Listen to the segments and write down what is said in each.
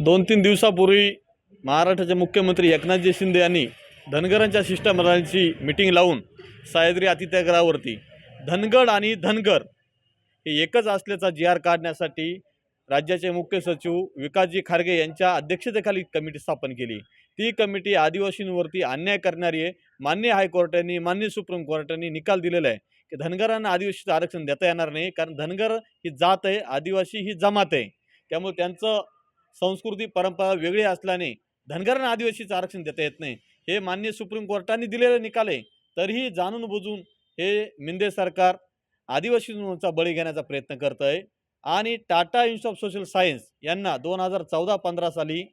2-3 दिवसापूर्वी महाराष्ट्राचे मुख्यमंत्री एकनाथजी शिंदे यांनी धनगरांच्या शिष्टमंडळाची मीटिंग लावून सह्याद्री अतिथीगृहावरती धनगड आणि धनगर हे एकच असल्याचा जी आर काढण्यासाठी राज्याचे मुख्य सचिव विकासजी खारगे यांच्या अध्यक्षतेखाली कमिटी स्थापन केली। ती कमिटी आदिवासींवरती अन्याय करणारी आहे। मान्य हायकोर्टाने मान्य सुप्रीम कोर्टाने निकाल दिलेला आहे की धनगरांना आदिवासीचं आरक्षण देता येणार नाही, कारण धनगर ही जात आहे, आदिवासी ही जमात आहे। त्यामुळे त्यांचं संस्कृती परंपरा वेगळी असल्याने धनगरांना आदिवासीचं आरक्षण देता येत नाही, हे मान्य सुप्रीम कोर्टाने दिलेले निकाल आहे। तरीही जाणून बुजून हे मिंदे सरकार आदिवासींचा बळी घेण्याचा प्रयत्न करत आहे आणि Tata institute of social science यांना 2014-15 साली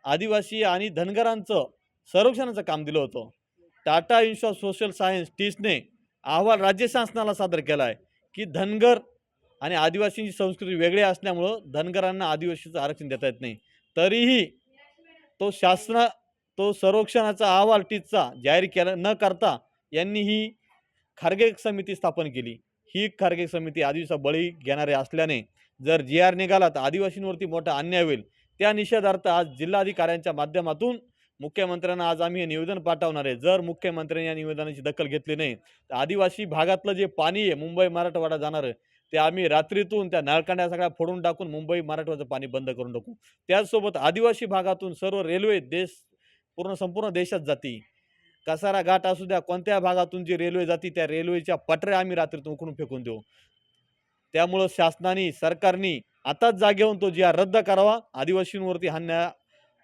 आदिवासी आणि धनगरांचं संरक्षणाचं काम दिलं होतं। Tata institute of social science टीसने अहवाल राज्य शासनाला सादर केला आहे की धनगर आणि आदिवासींची संस्कृती वेगळी असल्यामुळं धनगरांना आदिवासीचं आरक्षण देता येत नाही। तरीही तो संरक्षणाचा अहवाल टीसचा जाहीर केला न करता यांनी ही खारगे समिती स्थापन केली। ही खारगे समिती आदिवासीचा बळी घेणारे असल्याने जर जी आर निघाला तर आदिवासींवरती मोठा अन्याय होईल। त्या निषेधार्थ आज जिल्हाधिकाऱ्यांच्या माध्यमातून मुख्यमंत्र्यांना आज आम्ही हे निवेदन पाठवणार आहे। जर मुख्यमंत्र्यांनी या निवेदनाची दखल घेतली नाही तर आदिवासी भागातलं जे पाणी आहे मुंबई मराठवाडा जाणार ते आम्ही रात्रीतून त्या नळकांड्या सगळ्या फोडून टाकून मुंबई मराठवाड्याचं पाणी बंद करून टाकू। त्याचसोबत आदिवासी भागातून सर्व रेल्वे संपूर्ण देशात जाती, कसारा घाट असू द्या, कोणत्या भागातून जी रेल्वे जाती त्या रेल्वेच्या पटऱ्या आम्ही रात्रीतून उखडून फेकून देऊ। त्यामुळे शासनाने सरकारने आताच जागे होऊन तो जी आर रद्द करावा।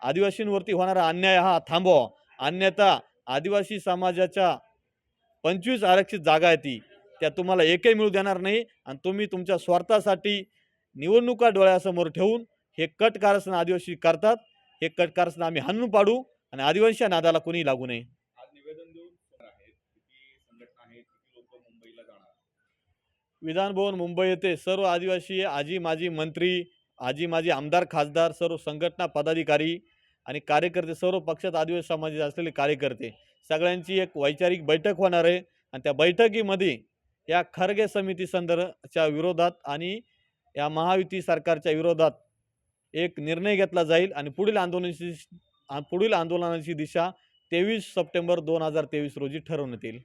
आदिवासींवरती होणारा अन्याय हा थांबवा, अन्यथा आदिवासी समाजाच्या 25 आरक्षित जागा आहेत त्या तुम्हाला एकही मिळू देणार नाही आणि तुम्ही तुमच्या स्वार्थासाठी निवडणुका डोळ्यासमोर ठेवून हे कट कारस्थान आदिवासी करतात। हे कट कारस्थान आम्ही हाणून पाडू आणि आदिवासीच्या नादाला कोणी लागू नये। विधान भवन मुंबई येथे सर्व आदिवासी, आजी माजी मंत्री, आजी माजी आमदार खासदार, सर्व संघटना पदाधिकारी आणि कार्यकर्ते, सर्व पक्षात आदिवासी समाजाचे असलेले कार्यकर्ते सगळ्यांची एक वैचारिक बैठक होणार आहे आणि त्या बैठकीमध्ये या खारगे समिती संदर्भाच्या विरोधात आणि या महायुती सरकारच्या विरोधात एक निर्णय घेतला जाईल आणि पुढील आंदोलनाची दिशा 23 सप्टेंबर 2023 रोजी ठरवण्यात येईल।